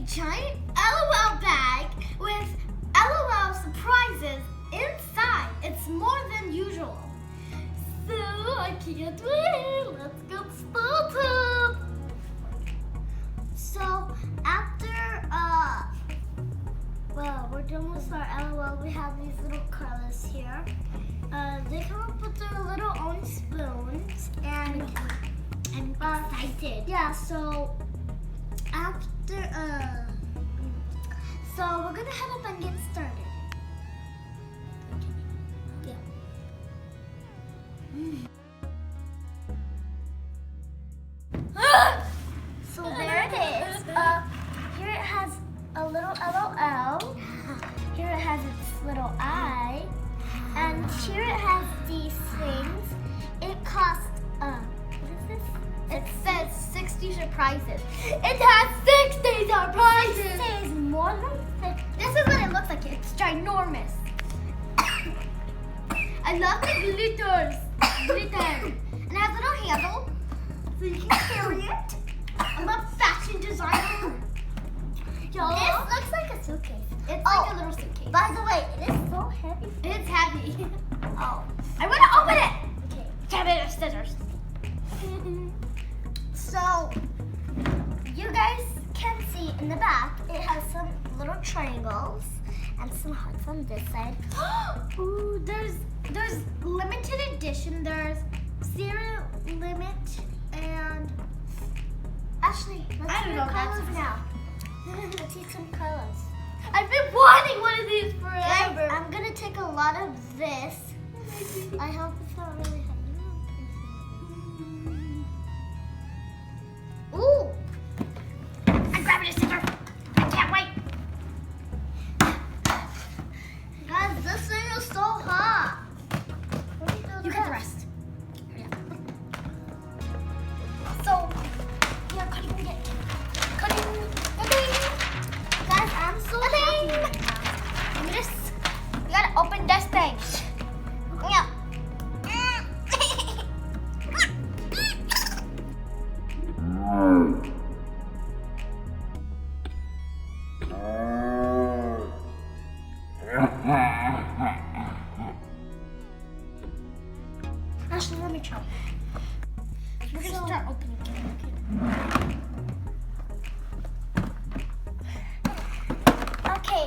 giant LOL bag with LOL surprises inside. It's more than usual. So I can't wait. Let's get started. So after we're done with our LOL, we have these little colors here. They come up with their little own spoons, and I'm excited. Yeah. So after so we're gonna head up and get started. Yeah. So there it is. Here it has a little LOL. Here it has its little eye. And here it has these things. It costs, what is this? It says 60 surprises. It has 60 surprises! 60 is more than 50. This is what it looks like. It's ginormous. I love the glitters. Glitter. And it has a little handle, so you can carry it. I'm a fashion designer. Yo, this looks like a suitcase. It's like a little suitcase. By the way, it is so heavy. It's heavy. Oh. I want to open it. Okay. Get rid of scissors. So, you guys can see in the back, it has some little triangles and some hearts on this side. Ooh, there's limited edition. There's zero limit and Ashley, let's see some colors now. Let's see some colors. I've been wanting one of these forever. Guys, I'm gonna take a lot of this. I hope it's not really heavy. Ooh! I'm grabbing a scissor. I can't wait. Guys, this thing is so hot. You get the rest. Hurry up. So, yeah, cutting it. Cutting. Guys, I'm so happy right now. You gotta open this thing. Yeah. Ashley, let me try. We're gonna start opening it. Okay.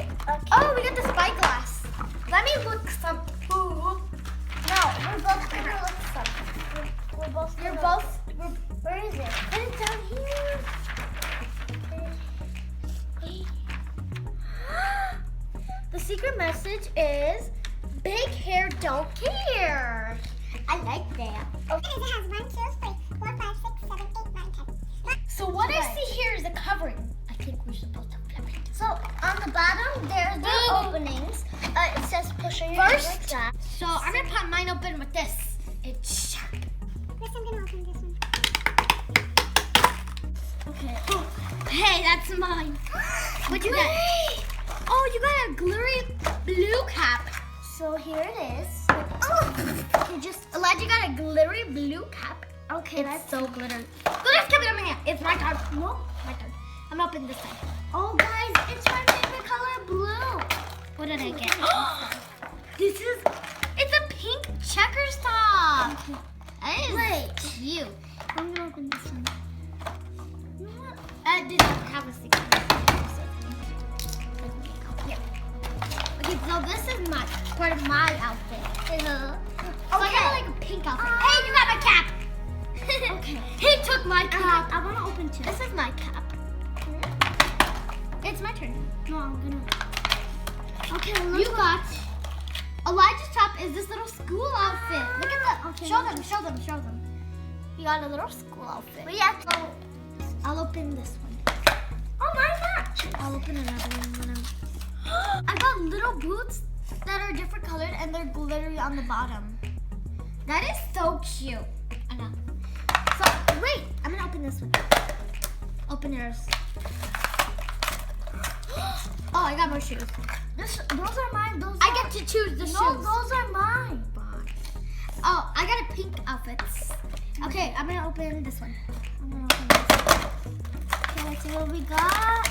Oh, we got the spyglass. Let me look some food. No, we're both gonna look some. Where is it? Put it down here. The secret message is, big hair don't care. I like that. Okay. It has 1, 2, 3, 4, 5, 6, 7, 8, 9, 10. So what I see here is a covering. I think we're supposed to flip it. So on the bottom, there's the openings. It says push on your hair like that. So I'm gonna pop mine open with this. It's sharp. First, I'm gonna open this one. Okay. Hey, that's mine. What you got? Oh, you got a glittery blue cap. So here it is. Oh, Elijah got a glittery blue cap. Okay, that's so glittery. Let's keep it in my hand. It's my turn. No, my turn. I'm gonna open this side. Oh, guys, it's my favorite color, blue. What did I get? It's a pink checkers top. That is cute. I'm gonna open this one. It doesn't have a secret. Here. Okay, so this is part of my outfit. So I got like a pink outfit. Hey, you got my cap. Okay. He took my cap. I wanna open two. This is my cap. It's my turn. No, I'm gonna. Okay, You got Elijah's top is this little school outfit. Look at that. Okay, Show them. You got a little school outfit. But yeah, so I'll open this one. oh my gosh. I'll open another one. I got little boots that are different colored and they're glittery on the bottom. That is so cute. I know. So wait, I'm gonna open this one. Open yours. Oh, I got more shoes. Those are mine. I get to choose the shoes. No, those are mine. Oh, I got a pink outfit. Okay, I'm gonna open this one. I'm gonna open this. Okay, let's see what we got.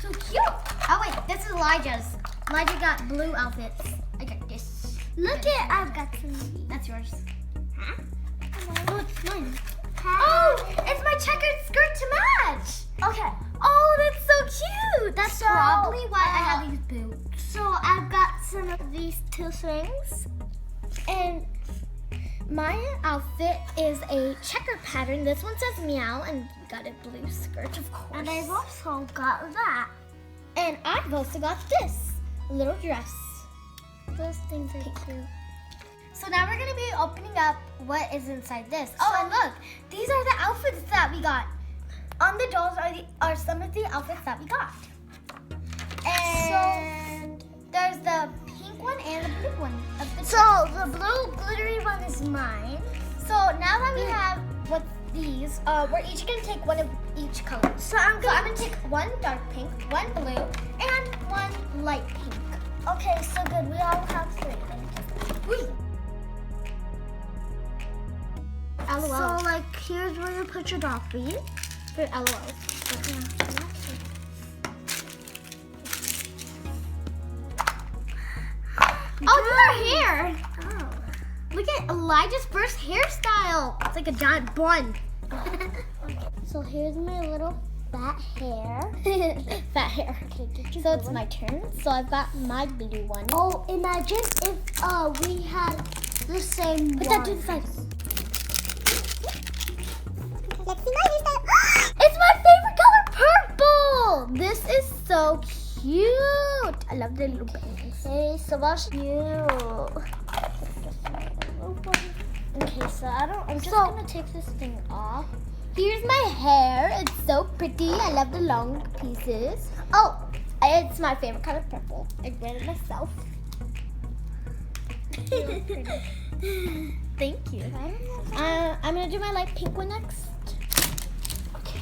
So cute. Oh wait, this is Elijah's. Elijah got blue outfits. I got this. Look at, I've got some. That's yours. Huh? Oh, it's mine. Oh, it's my checkered skirt to match. Okay. Oh, that's so cute. That's So, probably why I have these boots. So I've got some of these two swings. And my outfit is a checker pattern. This one says meow and you got a blue skirt, of course. And I've also got that. And I've also got this little dress. Those things are cute. So now we're gonna be opening up what is inside this. Oh, and look, these are the outfits that we got. On the dolls are some of the outfits that we got. And there's the pink one and the blue one of the So the blue glittery one is mine. So now that we have what these, we're each gonna take one of each color. So I'm gonna take one dark pink, one blue, and one light pink. Okay, so good. We all have three. Whee! LOL. So like here's where you put your Doppy. For LOL. Oh, these are hair. Oh. Look at Elijah's first hairstyle. It's like a giant bun. So here's my little fat hair. Fat hair. Okay, get your So blue it's one. my turn. So I've got my blue one. Oh, imagine if we had the same Put one. that to the side. Let's see my hairstyle. It's my favorite color, purple. This is so cute. I love the little bangs. Okay, so what's you? Okay, so I'm just gonna take this thing off. Here's my hair. It's so pretty. I love the long pieces. Oh, it's my favorite color, purple. I read it myself. Thank you. I'm gonna do my light pink one next. Okay.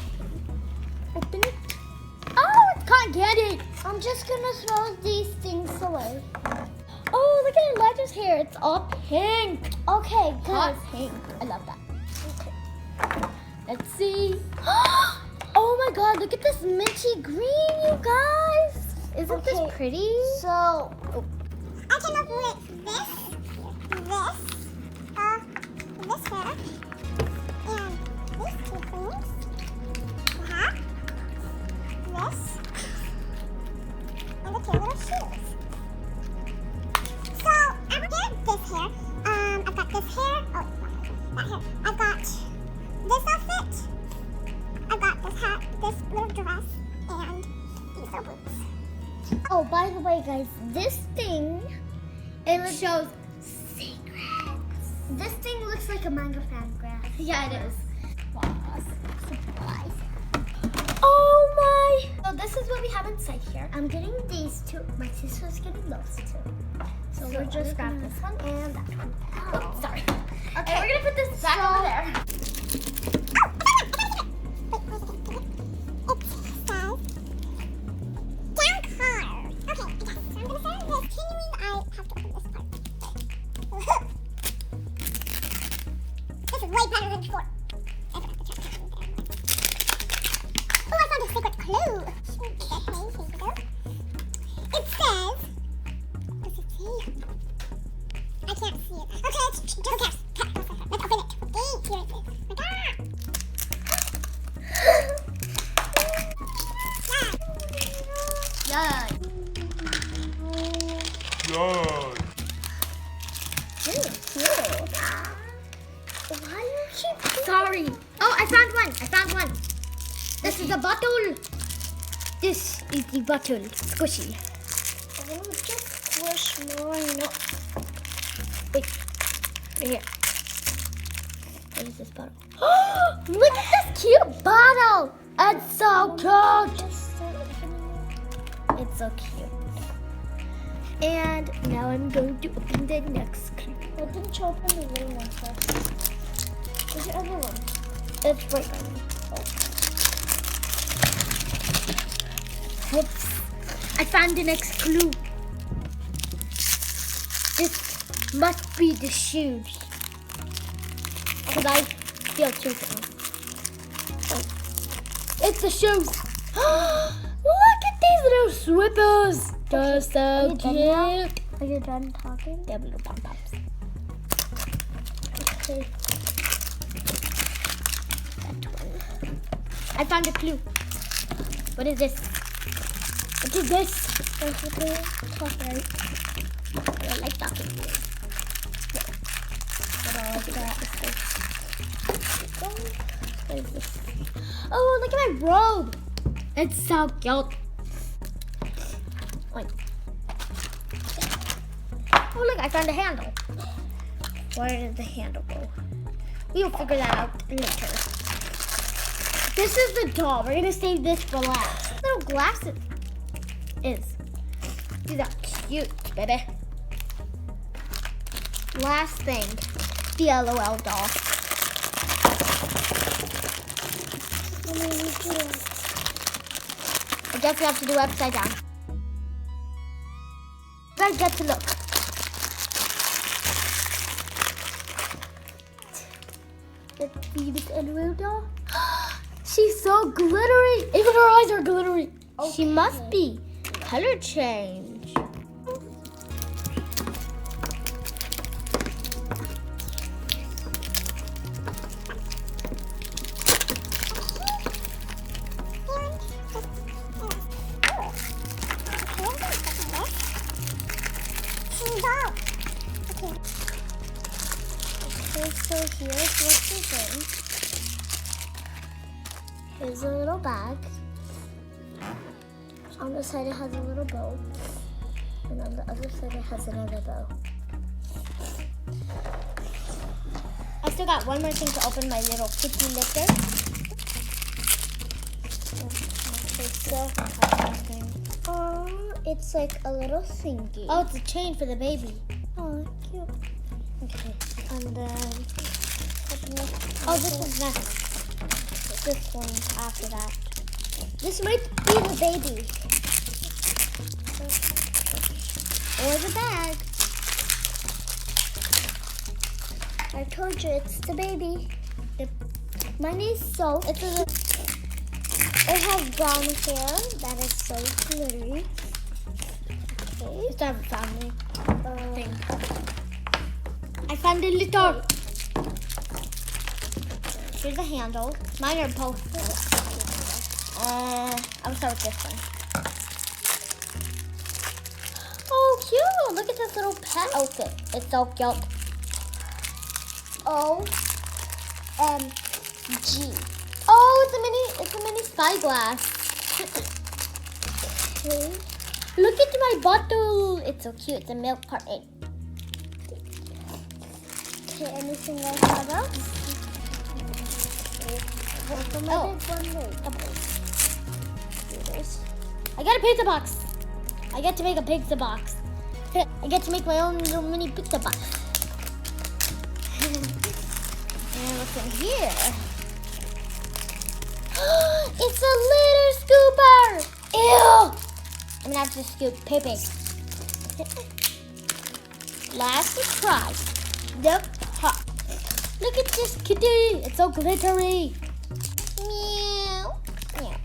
Open it. Oh, it's cotton candy. I'm just gonna throw these things away. Oh, look at Elijah's hair. It's all pink. Okay, Hot good. pink. I love that. Okay. Let's see. Oh my god, look at this minty green, you guys. Isn't this Okay. pretty? So I came up with this hair, and these two things. This, and the two little shoes. So I'm gonna get this hair. I've got this hair. Oh, that hair. I've got this outfit. I've got this hat, this little dress, and these are boots. oh, by the way, guys, this thing It shows secrets. This thing looks like a manga fan graph. Yeah, it is. Surprise. Oh my! So this is what we have inside here. I'm getting these two. My sister's getting those two. So we're we're just grab gonna- this one and that one. Oh, sorry. Okay. And we're gonna put this back over there. This is way better than before. Oh, I found a secret clue. It says, what does it say? I can't see it. Okay, it's who cares? Let's open it. Here it is. Yeah. God. Why are you Sorry. Oh, I found one. I found one. This is a bottle. This is the bottle. Squishy. Oh, just squish more. No. Wait. Right here. What is this bottle? Look at this cute bottle. It's so cute. Just start opening it. It's so cute. And now I'm going to open the next clue. Why didn't you open the little one first? Where's the other one? It's right by me. Whoops. I found the next clue. This must be the shoes. Because I feel cute. Oh. It's the shoes. little slippers. They're so cute. Are you done talking? They have little pom-poms. Okay. That one. I found a clue. What is this? What is this? Basically, chocolate. I don't like talking to you. What else is that? What is this? Oh, look at my robe. It's so cute. Wait. Oh, look, I found a handle. Where did the handle go? We'll figure that out later. This is the doll. We're going to save this for last. Little glasses is. These are cute, baby. Last thing, the LOL doll. I guess we have to do upside down. You guys get to look. Let's see this LOL doll. She's so glittery. Even her eyes are glittery. She must be color change. Okay, so here's what she's in. Here's a little bag. On the side it has a little bow. And on the other side it has another bow. I still got one more thing to open, my little kitty litter. Oh, it's like a little thingy. Oh, it's a chain for the baby. Oh, cute. Okay. And then, Oh, this is next. this one after that. This might be the baby. Or the bag. I told you it's the baby. Mine is so. It has brown hair that is so glittery. Okay. It's not a family thing. Uh, I found a little. Here's the handle. Mine are both. I'll start with this one. Oh, cute! Look at this little pet outfit. It's so cute. OMG. Oh, it's a mini spyglass. Okay. Look at my bottle. It's so cute. It's a milk carton. Okay, anything else about? Oh. This. I got a pizza box. I get to make a pizza box. I get to make my own little mini pizza box. And what's in here? It's a litter scooper. Ew. I'm gonna have to scoop pee-pee. Last try. Yep. Ha. Look at this kitty. It's so glittery. Meow. Meow.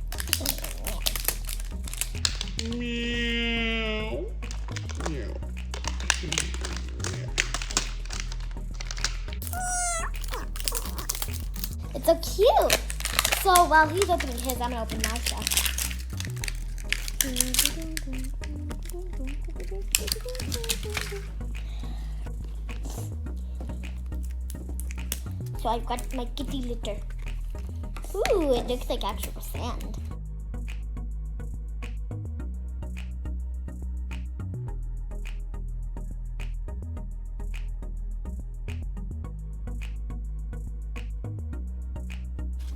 Meow. Meow. It's so cute. So while he's opening his, I'm gonna open my stuff. So I've got my kitty litter. Ooh, it looks like actual sand.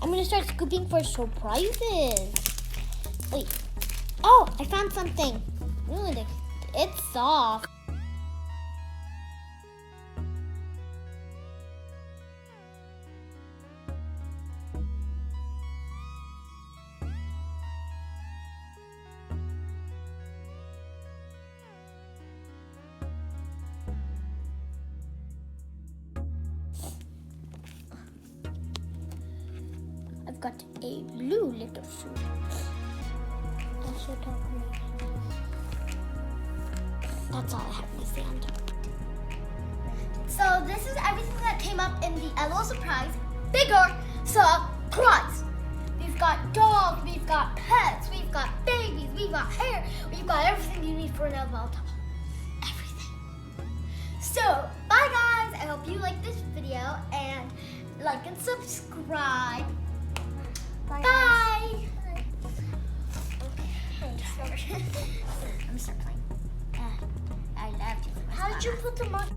I'm gonna start scooping for surprises. Wait. Oh, I found something. Ooh, it's soft. I've got a blue little shoe. so decorated. That's all I have in my sand. So this is everything that came up in the LOL surprise. Bigger surprise. We've got dogs, we've got pets, we've got babies, we've got hair, we've got everything you need for an LOL top. Everything. So, bye guys. I hope you like this video and like and subscribe. Bye. Okay. I'm gonna start playing. I love you. How did you put the mark?